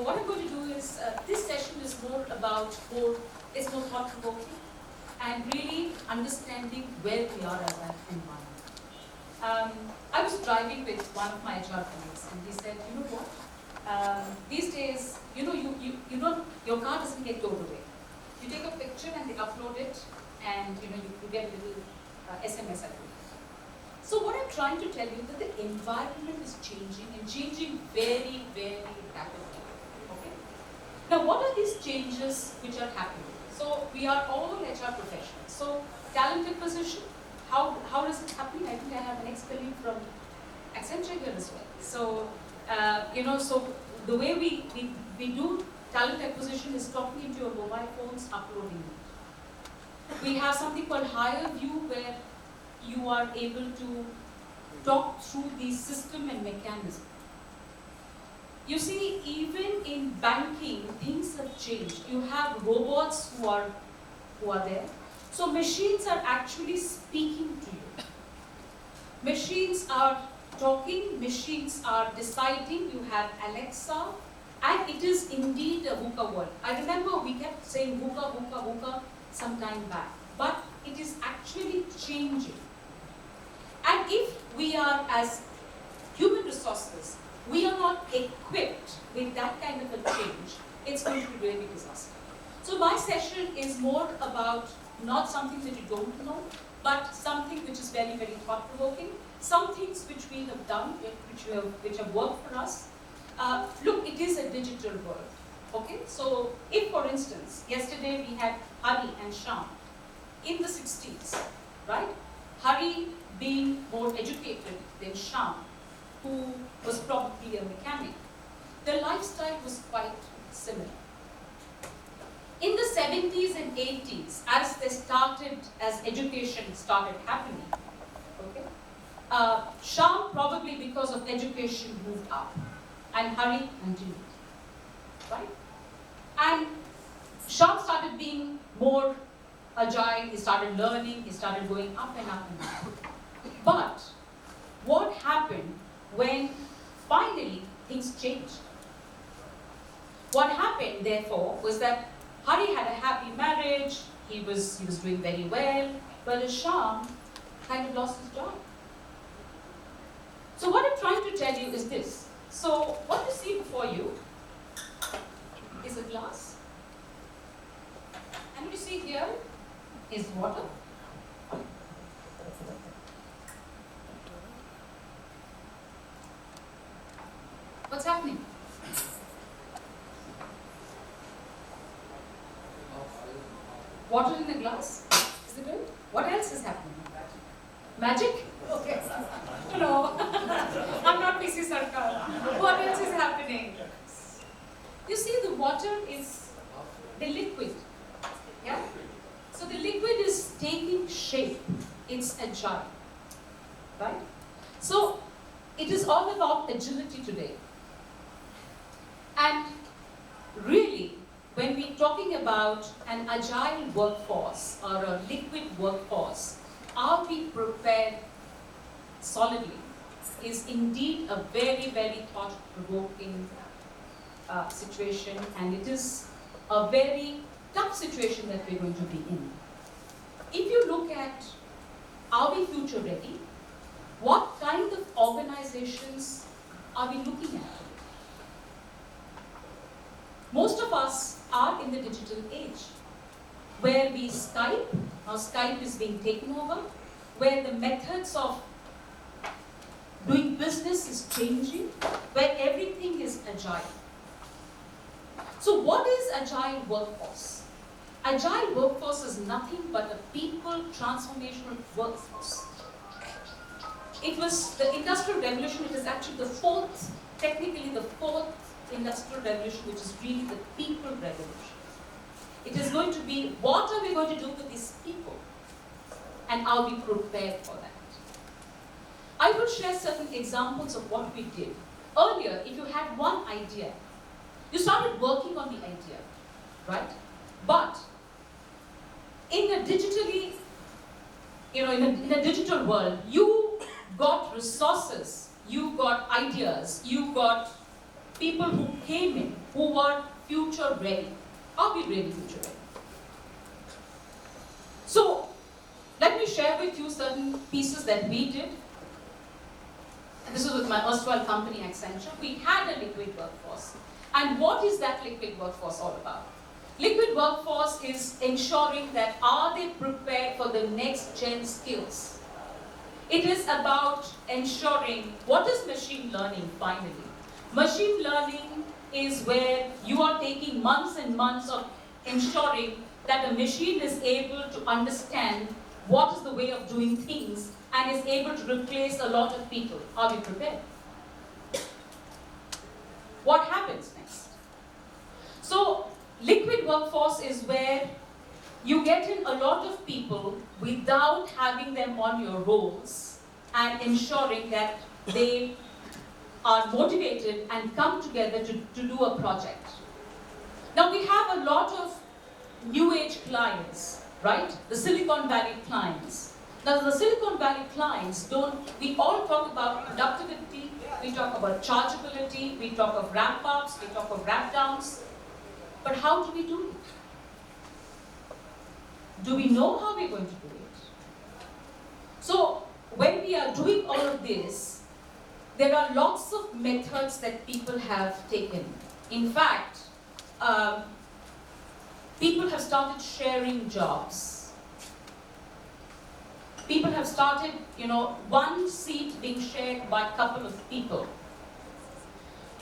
what I'm going to do is, this session is more thought-provoking and really understanding where we are as an environment. I was driving with one of my HR colleagues and he said, you know what, these days, you don't, your car doesn't get towed away. You take a picture and they upload it and you get a little SMS at you. So what I'm trying to tell you is that the environment is changing and changing very, very rapidly. Okay? Now what are these changes which are happening? So we are all HR professionals. So talent acquisition, how is it happening? I think I have an ex-colleague from Accenture here as well. So so the way we do talent acquisition is talking into your mobile phones, uploading it. We have something called higher view where you are able to talk through the system and mechanism. You see, even in banking, things have changed. You have robots who are there. So machines are actually speaking to you. Machines are talking, machines are deciding. You have Alexa, and it is indeed a VUCA world. I remember we kept saying VUCA, VUCA, VUCA some time back, but it is actually changing. And if we are, as human resources, we are not equipped with that kind of a change, it's going to be really disaster. So my session is more about not something that you don't know, but something which is very, very thought-provoking, some things which we have done, which have worked for us. Look, it is a digital world, okay? So if, for instance, yesterday we had Hari and Shyam in the 60s, right? Hari being more educated than Shyam, who was probably a mechanic. The lifestyle was quite similar. In the 70s and 80s, as education started happening, okay, Shyam probably because of education moved up, and Hari continued, right? And Shyam started being more agile, he started learning, he started going up and up and up. But what happened when finally things changed? What happened, therefore, was that Hari had a happy marriage, he was doing very well, but Shyam kind of lost his job. So what I'm trying to tell you is this. So what you see before you is a glass, and what you see here is water. What's happening? Water in a glass? Is it good? What else is happening? Magic? Okay. No. I'm not PC Sarkar. What else is happening? You see, the water is the liquid. Yeah? So the liquid is taking shape. It's agile. Right? So it is all about agility today. And really, when we're talking about an agile workforce or a liquid workforce, are we prepared solidly is indeed a very, very thought-provoking situation, and it is a very tough situation that we're going to be in. If you look at, are we future ready? What kind of organizations are we looking at? Most of us are in the digital age, where we Skype, now Skype is being taken over, where the methods of doing business is changing, where everything is agile. So what is agile workforce? Agile workforce is nothing but a people transformational workforce. It was the Industrial Revolution, it is actually technically the fourth Industrial Revolution, which is really the people revolution. It is going to be, what are we going to do with these people? And are we prepared for that? I will share certain examples of what we did. Earlier, if you had one idea, you started working on the idea, right? But in a digitally, in a digital world, you got resources, you got ideas, you got people who came in, who were future ready. Are we really future ready? So, let me share with you certain pieces that we did. And this was with my erstwhile company, Accenture. We had a liquid workforce. And what is that liquid workforce all about? Liquid workforce is ensuring that are they prepared for the next gen skills? It is about ensuring, what is machine learning finally? Machine learning is where you are taking months and months of ensuring that a machine is able to understand what is the way of doing things and is able to replace a lot of people. Are we prepared? What happens next? So, liquid workforce is where you get in a lot of people without having them on your rolls and ensuring that they are motivated and come together to do a project. Now we have a lot of new age clients, right? The Silicon Valley clients. Now the Silicon Valley clients we all talk about productivity, we talk about chargeability, we talk of ramp ups, we talk of ramp downs. But how do we do it? Do we know how we're going to do it? So, when we are doing all of this, there are lots of methods that people have taken. In fact, people have started sharing jobs. People have started, one seat being shared by a couple of people.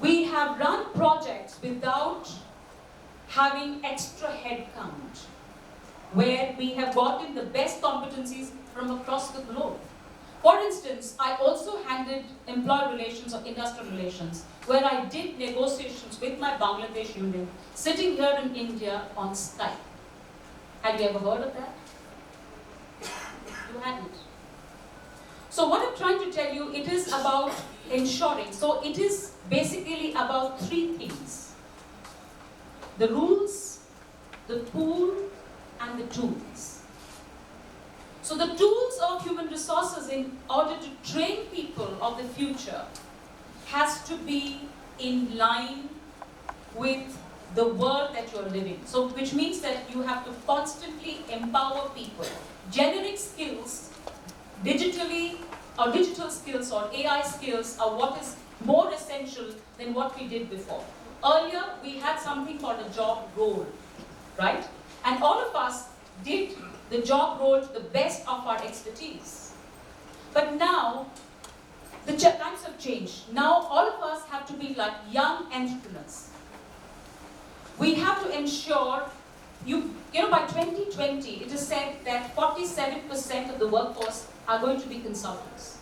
We have run projects without having extra headcount, where we have gotten the best competencies from across the globe. For instance, I also handled employee relations or industrial relations, where I did negotiations with my Bangladesh union, sitting here in India on Skype. Have you ever heard of that? You hadn't. So what I'm trying to tell you, it is about ensuring. So it is basically about three things: the rules, the pool, and the tools. So the tools of human resources in order to train people of the future has to be in line with the world that you're living. So which means that you have to constantly empower people. Generic skills, digitally or digital skills or AI skills are what is more essential than what we did before. Earlier, we had something called a job role, right? And all of us did the job role to the best of our expertise. But now, the times have changed. Now, all of us have to be like young entrepreneurs. We have to ensure, by 2020, it is said that 47% of the workforce are going to be consultants.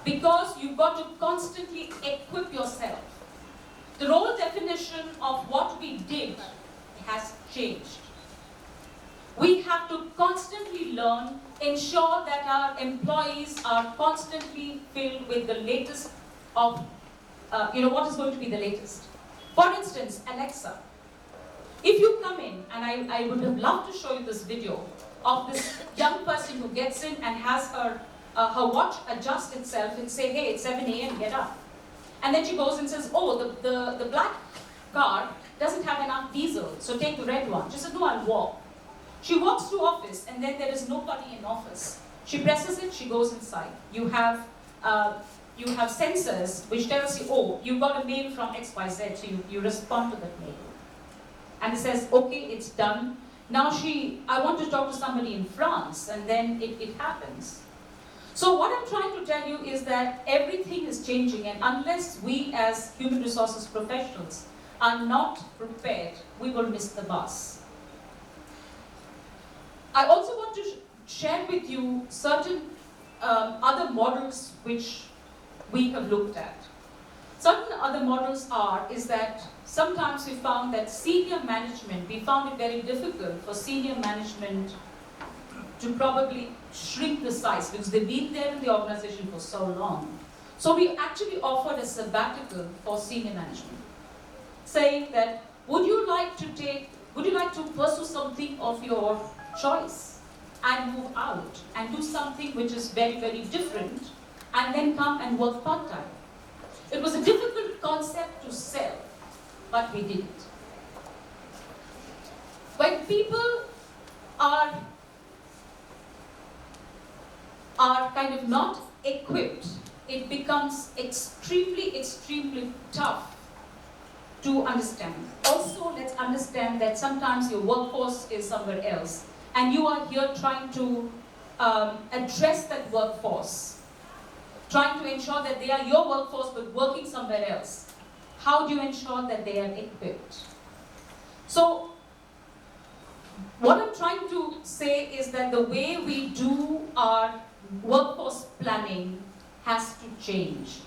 Because you've got to constantly equip yourself. The role definition of what we did has changed. We have to constantly learn, ensure that our employees are constantly filled with the latest of, what is going to be the latest. For instance, Alexa. If you come in, and I would have loved to show you this video of this young person who gets in and has her watch adjust itself and say, hey, it's 7 a.m., get up. And then she goes and says, oh, the black car doesn't have enough diesel, so take the red one. She says, no, I'll walk. She walks to office, and then there is nobody in office. She presses it, she goes inside. You have sensors which tells you, oh, you got a mail from XYZ, so you respond to that mail. And it says, okay, it's done. Now I want to talk to somebody in France, and then it happens. So what I'm trying to tell you is that everything is changing, and unless we as human resources professionals are not prepared, we will miss the bus. I also want to share with you certain other models which we have looked at. Certain other models is that sometimes we found that we found it very difficult for senior management to probably shrink the size because they've been there in the organization for so long. So we actually offered a sabbatical for senior management, saying that would you like to pursue something of your choice and move out and do something which is very, very different and then come and work part-time. It was a difficult concept to sell, but we did it. When people are kind of not equipped, it becomes extremely, extremely tough to understand. Also, let's understand that sometimes your workforce is somewhere else, and you are here trying to address that workforce, trying to ensure that they are your workforce but working somewhere else. How do you ensure that they are equipped? So, what I'm trying to say is that the way we do our workforce planning has to change.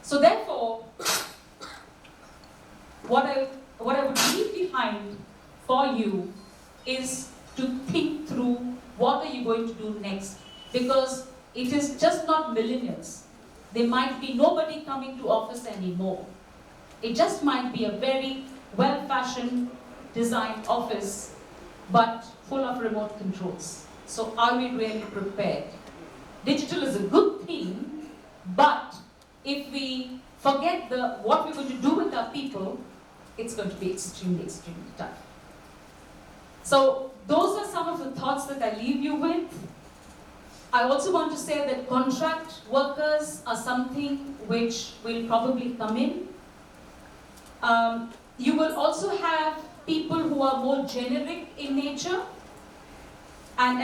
So therefore, what I would leave behind for you is to think through what are you going to do next, because it is just not millennials. There might be nobody coming to office anymore. It just might be a very well-fashioned designed office, but full of remote controls. So are we really prepared? Digital is a good thing, but if we forget what we're going to do with our people, it's going to be extremely, extremely tough. So those are some of the thoughts that I leave you with. I also want to say that contract workers are something which will probably come in. You will also have people who are more generic in nature, and